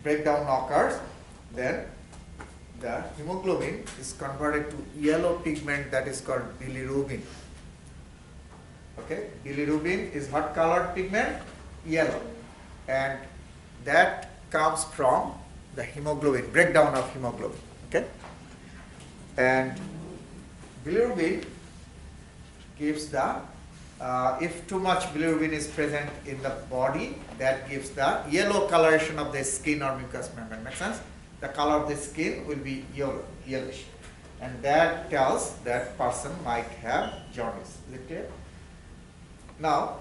breakdown occurs, then the hemoglobin is converted to yellow pigment that is called bilirubin. Okay, bilirubin is what colored pigment? Yellow, and that comes from the hemoglobin, breakdown of hemoglobin. Okay, and bilirubin gives the if too much bilirubin is present in the body, that gives the yellow coloration of the skin or mucous membrane. Make sense? The color of the skin will be yellowish, and that tells that person might have jaundice. Is it clear? Now,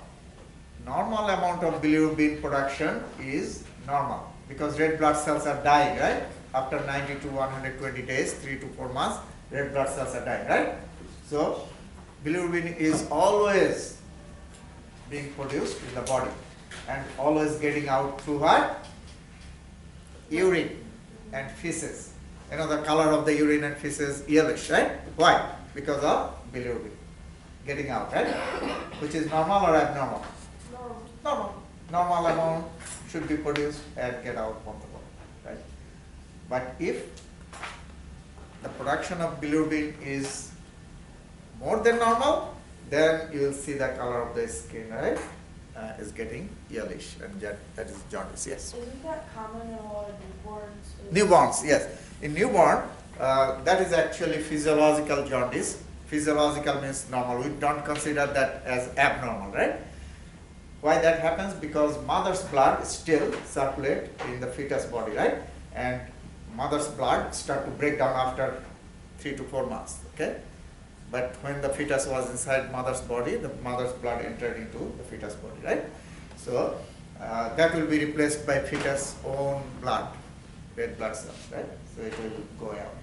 normal amount of bilirubin production is normal because red blood cells are dying, right? After 90 to 120 days, 3 to 4 months, red blood cells are dying, right? So, bilirubin is always being produced in the body and always getting out through what? Urine and feces. You know, the color of the urine and feces yellowish, right? Why? Because of bilirubin getting out, right? Which is normal or abnormal? Normal. Normal amount should be produced and get out from the body, right? But if the production of bilirubin is more than normal, then you will see the color of the skin, right? Is getting yellowish, and that is jaundice. Yes. Isn't that common in a lot of newborns? Newborns, yes. In newborn, that is actually physiological jaundice. Physiological means normal. We don't consider that as abnormal, right? Why that happens? Because mother's blood still circulate in the fetus body, right? And mother's blood start to break down after 3 to 4 months, okay? But when the fetus was inside mother's body, the mother's blood entered into the fetus body, right? So that will be replaced by fetus own blood, red blood cells, right? So it will go out.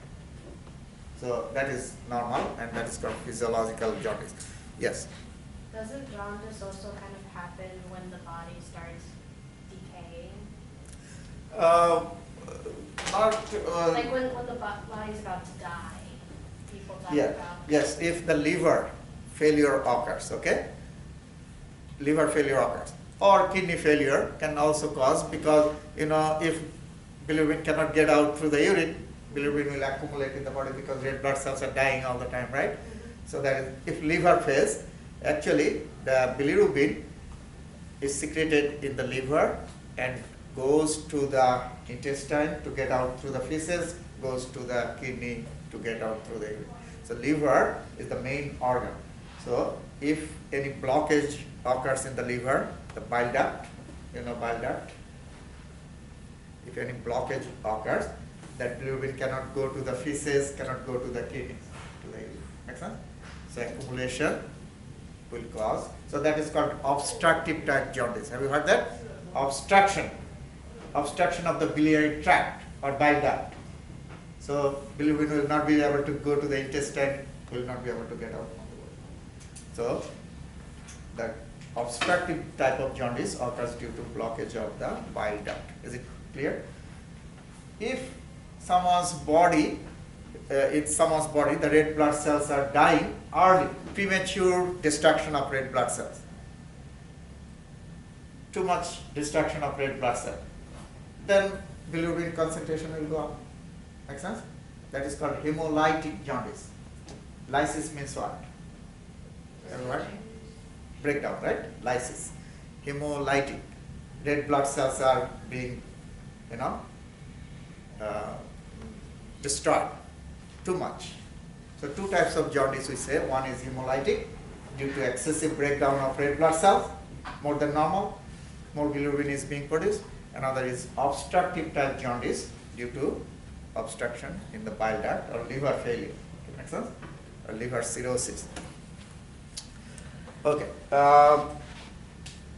So that is normal, and that is called physiological jaundice. Yes. Doesn't jaundice also kind of happen when the body starts decaying? Like when the body's about to die, people die about. Yes, if the liver failure occurs, okay? Liver failure occurs. Or kidney failure can also cause, because, you know, if bilirubin cannot get out through the urine, bilirubin will accumulate in the body because red blood cells are dying all the time, right? So that is, if liver fails, actually the bilirubin is secreted in the liver and goes to the intestine to get out through the feces, goes to the kidney to get out through the urine. So liver is the main organ. So if any blockage occurs in the liver, the bile duct, you know bile duct, if any blockage occurs, that bilirubin cannot go to the feces, cannot go to the kidneys, to the urine. Make sense? So accumulation will cause. So that is called obstructive type jaundice. Have you heard that? Obstruction. Obstruction of the biliary tract or bile duct. So bilirubin will not be able to go to the intestine, will not be able to get out from the body. So the obstructive type of jaundice occurs due to blockage of the bile duct. Is it clear? If someone's body, the red blood cells are dying early, premature destruction of red blood cells. Too much destruction of red blood cells. Then bilirubin concentration will go up. Make sense? That is called hemolytic jaundice. Lysis means what? What? Breakdown, right? Lysis. Hemolytic. Red blood cells are being, you know, destroyed. Too much. So two types of jaundice we say. One is hemolytic, due to excessive breakdown of red blood cells, more than normal, more bilirubin is being produced. Another is obstructive type jaundice, due to obstruction in the bile duct or liver failure. Okay, make sense? Or liver cirrhosis. Okay.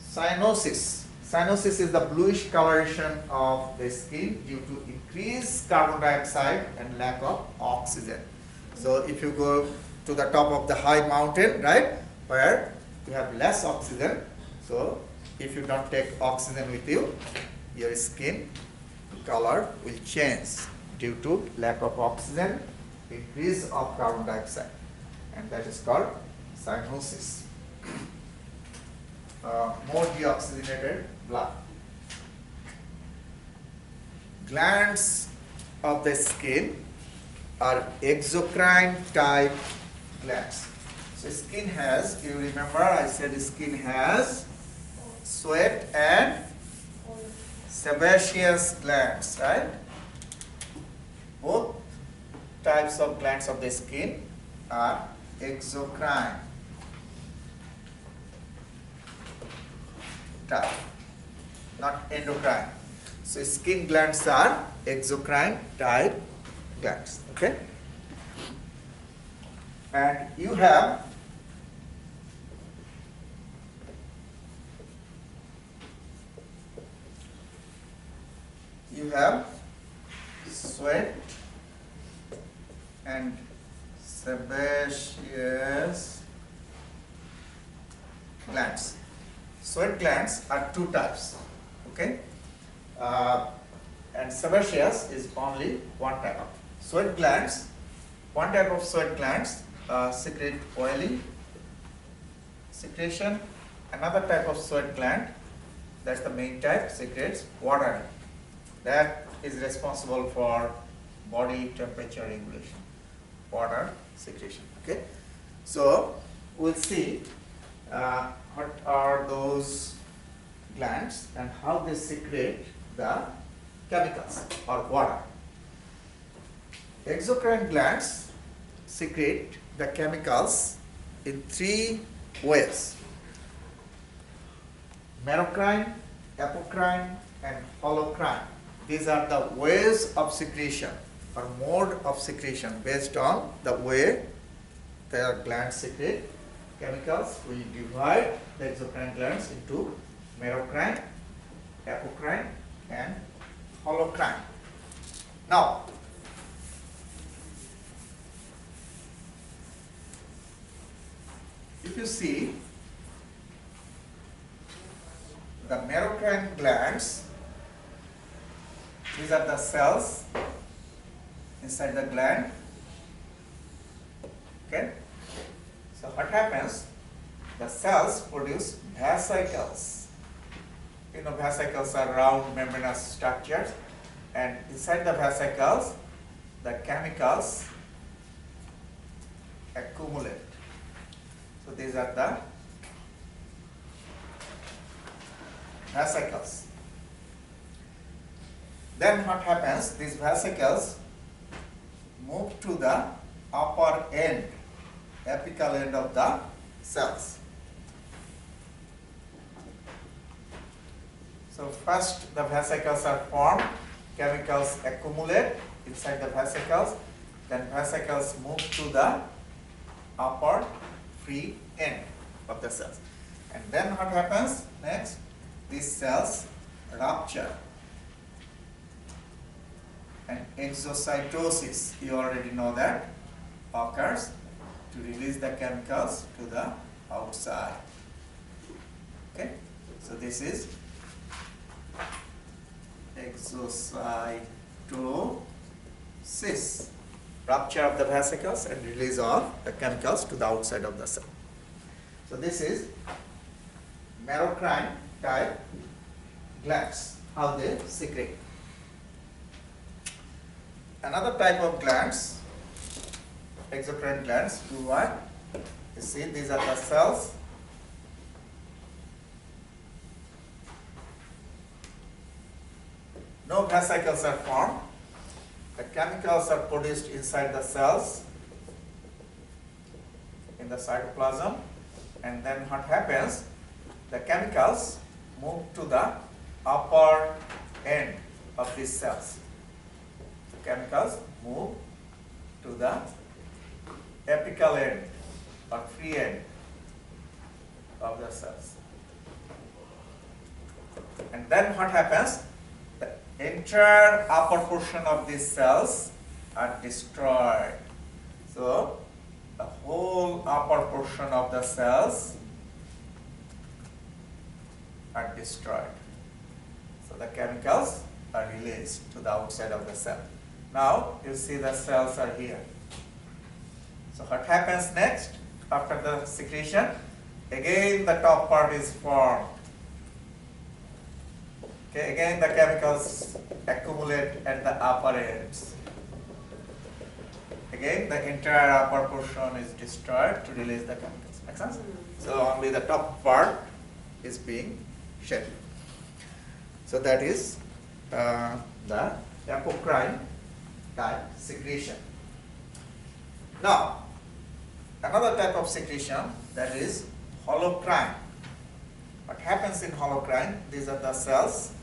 Cyanosis. Cyanosis is the bluish coloration of the skin due to increased carbon dioxide and lack of oxygen. So if you go to the top of the high mountain, right, where you have less oxygen, so if you don't take oxygen with you, your skin color will change due to lack of oxygen, increase of carbon dioxide, and that is called cyanosis. More deoxygenated blood. glands of the skin are exocrine type glands. So skin has, you remember I said skin has sweat and sebaceous glands, right? Both types of glands of the skin are exocrine type, not endocrine. So skin glands are exocrine type glands, okay? And you have sweat and sebaceous glands. Sweat glands are two types, okay? And sebaceous is only one type. Sweat glands, one type of sweat glands secrete oily secretion. Another type of sweat gland, that's the main type, secretes water. That is responsible for body temperature regulation, water secretion, okay? So we'll see what are those glands and how they secrete the chemicals or water. Exocrine glands secrete the chemicals in three ways: merocrine, apocrine, and holocrine. These are the ways of secretion or mode of secretion based on the way the glands secrete chemicals. We divide the exocrine glands into merocrine, apocrine, and holocrine. Now, if you see the merocrine glands, these are the cells inside the gland, okay? So what happens? The cells produce vesicles. You know, vesicles are round membranous structures, and inside the vesicles, the chemicals accumulate. So these are the vesicles. Then what happens? These vesicles move to the upper end, apical end of the cells. So first the vesicles are formed, chemicals accumulate inside the vesicles, then vesicles move to the upper free end of the cells. And then what happens next? These cells rupture, and exocytosis, you already know that, occurs to release the chemicals to the outside. Okay, so this is exocytosis, rupture of the vesicles and release of the chemicals to the outside of the cell. So this is merocrine type glands, how they secrete. Another type of glands, exocrine glands, do what? You see, these are the cells. No vesicles are formed. The chemicals are produced inside the cells, in the cytoplasm, and then what happens? The chemicals move to the upper end of these cells. The chemicals move to the apical end or free end of the cells. And then what happens? The entire upper portion of these cells are destroyed. So the whole upper portion of the cells are destroyed. So the chemicals are released to the outside of the cell. Now you see the cells are here. So what happens next after the secretion? Again the top part is formed. Okay, again the chemicals accumulate at the upper ends. Again, the entire upper portion is destroyed to release the chemicals. Make sense? So only the top part is being shed. So that is the apocrine type secretion. Now, another type of secretion, that is holocrine. What happens in holocrine? These are the cells.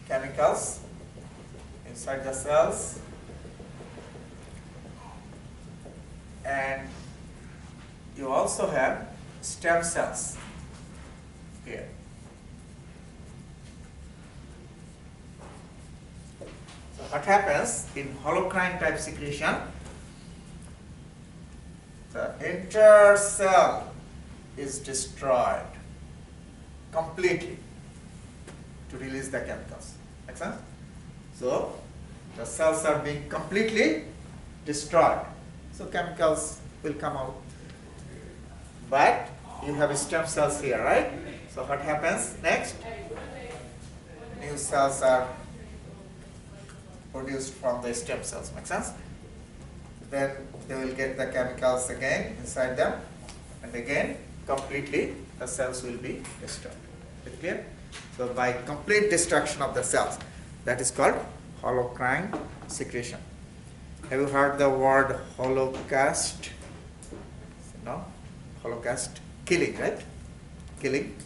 Chemicals inside the cells, and you also have stem cells here. So what happens in holocrine type secretion? The entire cell is destroyed completely to release the chemicals. Make sense? So the cells are being completely destroyed. So chemicals will come out. But you have stem cells here, right? So what happens next? New cells are produced from the stem cells. Make sense? Then they will get the chemicals again inside them, and again completely the cells will be destroyed. Is it clear? So by complete destruction of the cells, that is called holocrine secretion. Have you heard the word holocaust? No? Holocaust, killing, right? Killing.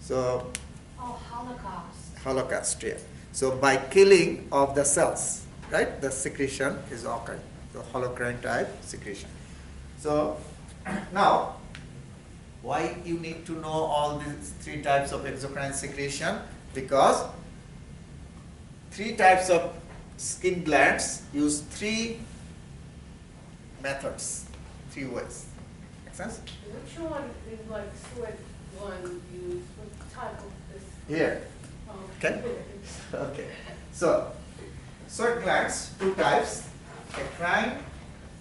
So Oh, Holocaust. Holocaust, yeah. So by killing of the cells, right, the secretion is occurring. The holocrine type secretion. So now, why you need to know all these three types of exocrine secretion? Because three types of skin glands use three methods, three ways. Make sense? Which one is like sweat one used, what type of this? Here. Okay. Okay. So sweat glands, two types. Eccrine,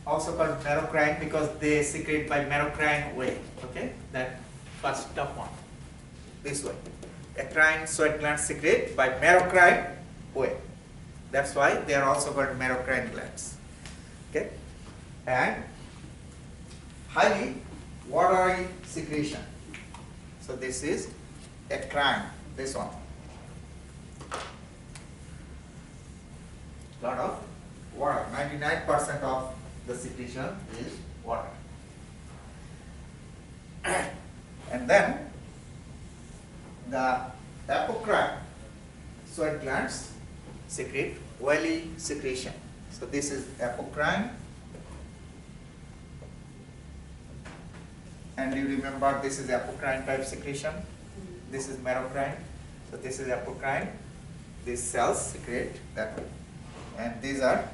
also called merocrine, because they secrete by merocrine way. Okay, that first top one, this way. Eccrine sweat glands secrete by merocrine way. That's why they are also called merocrine glands. Okay, and highly watery secretion. So this is eccrine. This one. Lot of water. 99% of the secretion is water. And then the apocrine sweat glands secrete oily secretion. So this is apocrine, and you remember this is apocrine type secretion. This is merocrine. So this is apocrine. These cells secrete that way. And these are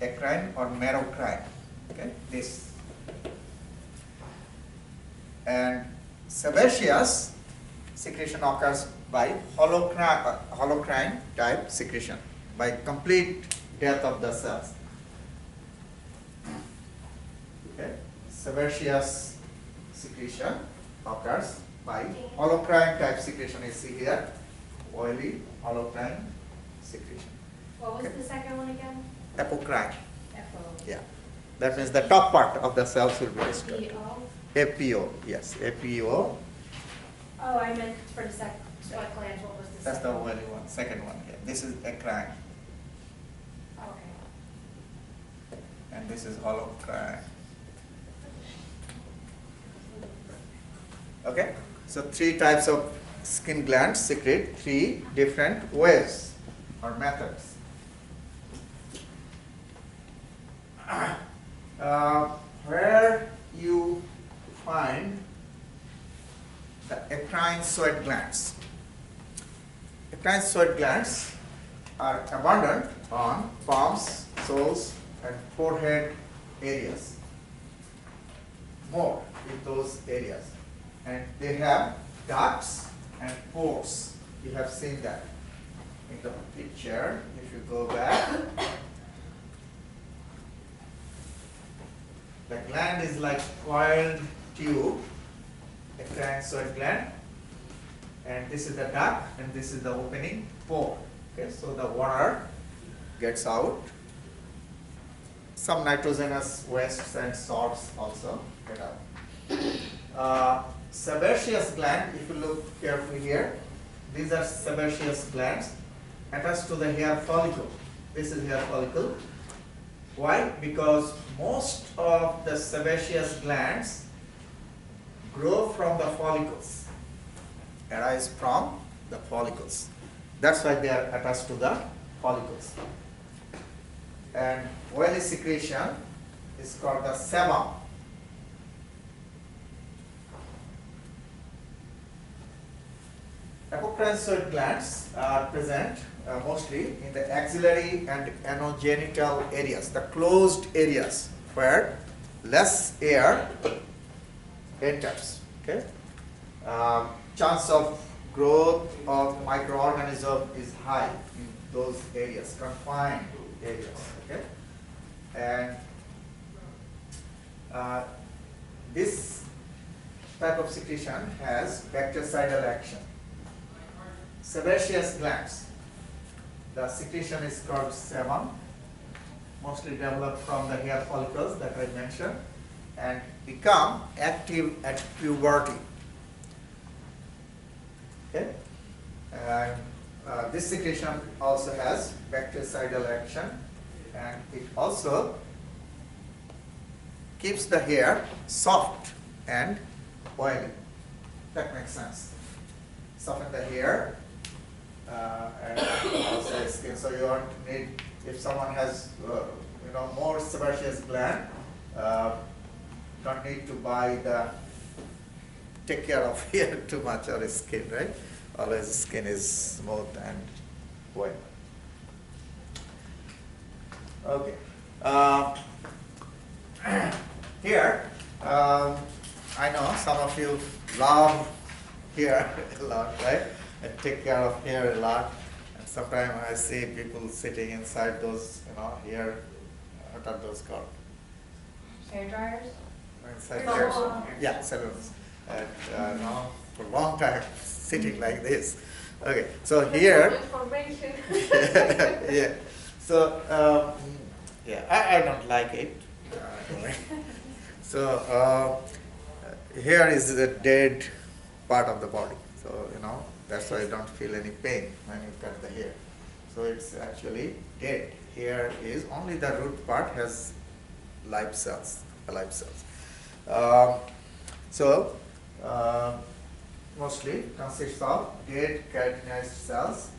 eccrine or merocrine. Okay, this. And sebaceous secretion occurs by holocrine type secretion, by complete death of the cells. Okay, sebaceous secretion occurs by holocrine type secretion. You see here, oily holocrine secretion. What was Okay. the second one again? Apocrine. FO. Yeah, that means the top part of the cells will be destroyed. PO? APO, yes, APO. Oh, I meant for the sweat glands, what was the That's the second? oily one, second one. Yeah. This is eccrine, Okay. and this is holocrine. Okay, so three types of skin glands secrete three different ways or methods. Where you find the eccrine sweat glands. Eccrine sweat glands are abundant on palms, soles, and forehead areas. More in those areas. And they have ducts and pores. You have seen that in the picture. If you go back, the gland is like coiled tube exocrine gland, and this is the duct, and this is the opening pore. Okay, so the water gets out. Some nitrogenous wastes and salts also get out. Sebaceous gland, if you look carefully here, these are sebaceous glands attached to the hair follicle. This is hair follicle. Why? Because most of the sebaceous glands grow from the follicles, arise from the follicles. That's why they are attached to the follicles. And oily secretion is called the sebum. Exocrine glands are present mostly in the axillary and anogenital areas, the closed areas where less air enters. Okay, chance of growth of microorganism is high in those areas, confined areas. Okay, and this type of secretion has bactericidal action. Sebaceous glands, the secretion is called sebum, mostly developed from the hair follicles that I mentioned, and become active at puberty. Okay, and this secretion also has bactericidal action, and it also keeps the hair soft and oily. That makes sense. Soften the hair and also the skin. So you don't need, if someone has more sebaceous gland, don't need to take care of hair too much or skin, right? Always skin is smooth and white. Okay. Here, I know some of you love hair a lot, right? And take care of hair a lot. And sometimes I see people sitting inside those, hair, what are those called? Hair dryers? Inside there. Yeah, salons. And for a long time, sitting like this. Okay, so here. Information. Yeah. So, I don't like it. Anyway. So, here is the dead part of the body. So, that's why you don't feel any pain when you cut the hair. So, it's actually dead. Here is only the root part has live cells, alive cells. Mostly consists of dead keratinized cells,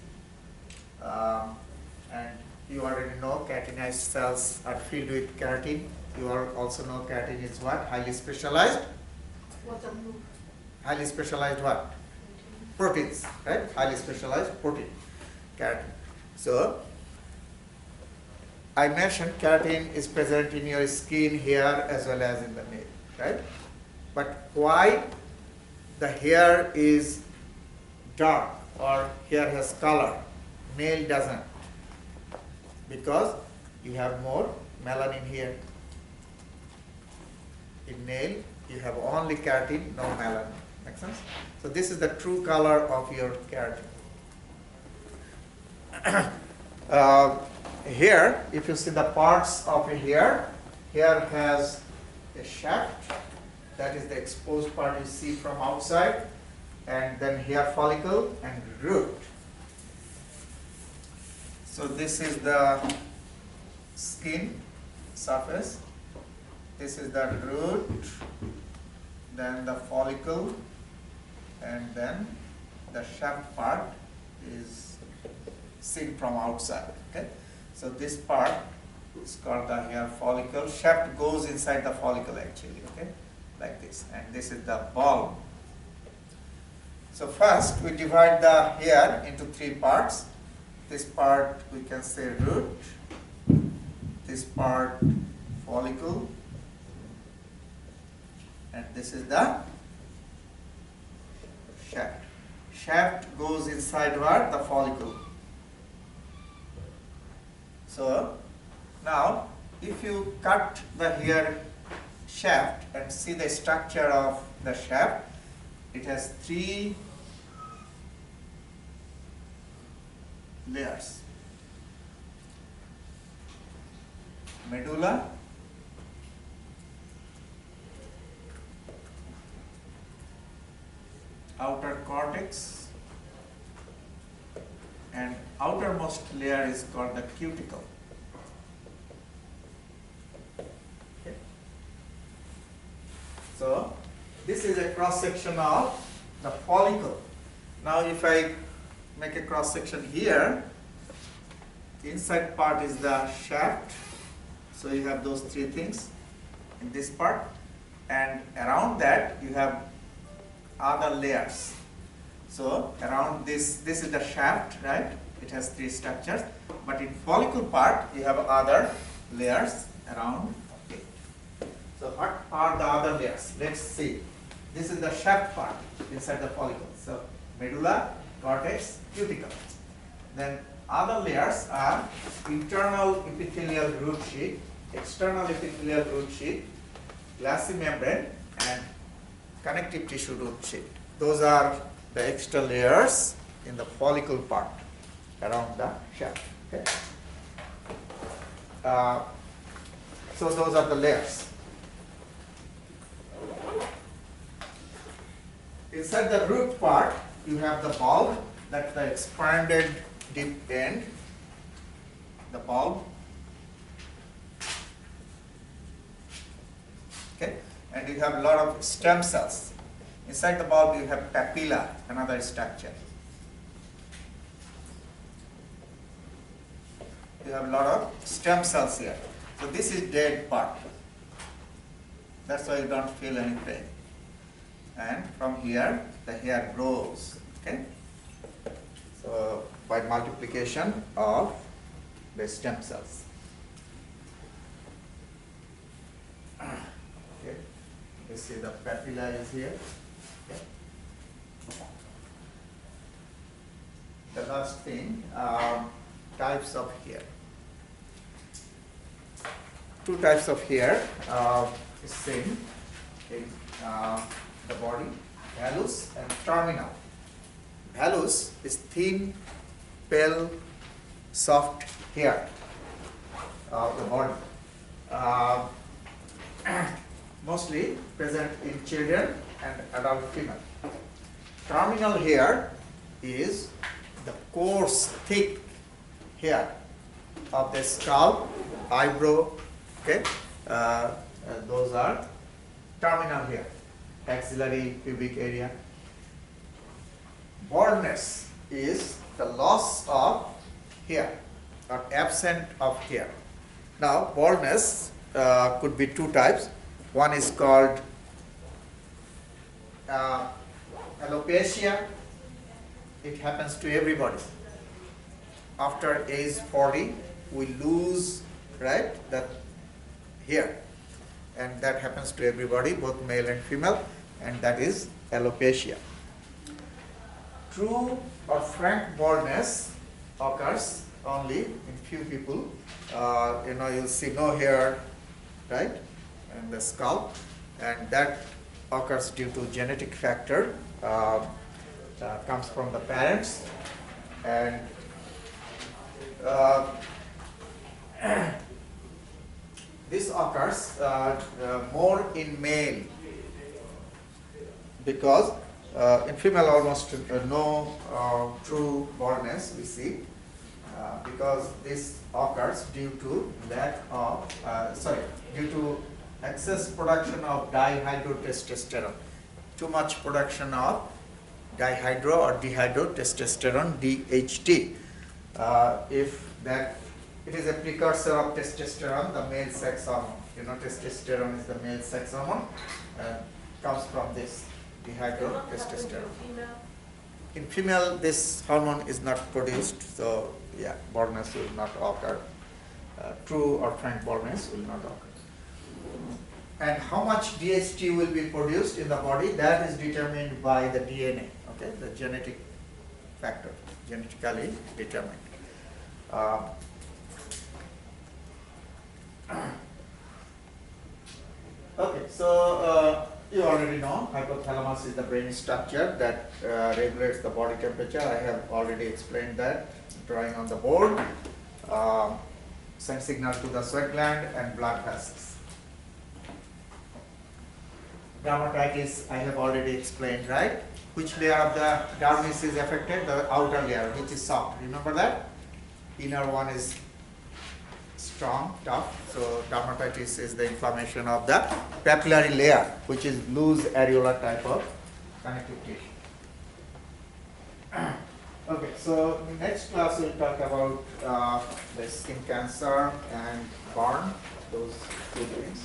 and you already know keratinized cells are filled with keratin. You also know keratin is what? Highly specialized. What's a move? Highly specialized what? Proteins, right? Highly specialized protein, keratin. So, I mentioned keratin is present in your skin, hair, as well as in the nail, right? But why the hair is dark or hair has color, nail doesn't? Because you have more melanin here. In nail, you have only keratin, no melanin. Make sense? So this is the true color of your keratin. Here, if you see the parts of a hair, hair has a shaft, that is the exposed part you see from outside, and then hair follicle and root. So this is the skin surface, this is the root, then the follicle, and then the shaft part is seen from outside. Okay, so this part is called the hair follicle. Shaft goes inside the follicle actually. Okay, like this, and this is the bulb. So first we divide the hair into three parts. This part we can say root, this part follicle, and this is the shaft. Shaft goes inside what? The follicle. So now if you cut the hair shaft and see the structure of the shaft, it has 3 layers. Medulla, outer cortex, and outermost layer is called the cuticle. Okay. So this is a cross section of the follicle. Now if I make a cross section here, inside part is the shaft. So you have those 3 things in this part, and around that you have other layers. So around this is the shaft, right? It has 3 structures, but in follicle part you have other layers around it. So what are the other layers? Let's see. This is the shaft part inside the follicle. So medulla, cortex, cuticle. Then other layers are internal epithelial root sheath, external epithelial root sheath, glassy membrane, and connective tissue root sheath. Those are the extra layers in the follicle part around the shaft. Okay. So those are the layers. Inside the root part, you have the bulb, that's the expanded deep end, the bulb. Okay, and you have a lot of stem cells. Inside the bulb, you have papilla, another structure. You have a lot of stem cells here. So this is dead part. That's why you don't feel any pain. And from here, the hair grows. Okay. So by multiplication of the stem cells. Okay. You see the papilla is here. Okay. The last thing, types of hair. 2 types of hair is seen in the body, vellus and terminal. Vellus is thin, pale, soft hair of the body, mostly present in children and adult female. Terminal hair is the coarse, thick hair of the scalp, eyebrow. Okay, those are terminal hair, axillary, pubic area. Baldness is the loss of hair or absent of hair. Now, baldness could be 2 types. One is called alopecia. It happens to everybody. After age 40, we lose, right, that hair, and that happens to everybody, both male and female, and that is alopecia. True or frank baldness occurs only in few people. You'll see no hair, right, in the scalp, and that occurs due to genetic factor, comes from the parents, and this occurs more in male, because in female almost no true baldness we see, because this occurs due to lack of due to excess production of dihydrotestosterone, too much production of dihydro or dihydrotestosterone, DHT. If that, it is a precursor of testosterone, the male sex hormone. Testosterone is the male sex hormone, comes from this dihydrotestosterone. In female, this hormone is not produced, so yeah, baldness will not occur. True or frank baldness will not occur. And how much DHT will be produced in the body, that is determined by the DNA, okay, the genetic factor, genetically determined. Okay, so you already know hypothalamus is the brain structure that regulates the body temperature. I have already explained that, drawing on the board. Send signal to the sweat gland and blood vessels. Dermatitis I have already explained, right? Which layer of the dermis is affected? The outer layer, which is soft. Remember that? Inner one is strong, tough. So dermatitis is the inflammation of the papillary layer, which is loose areolar type of connective tissue. Okay, so in the next class we'll talk about the skin cancer and burn, those two things.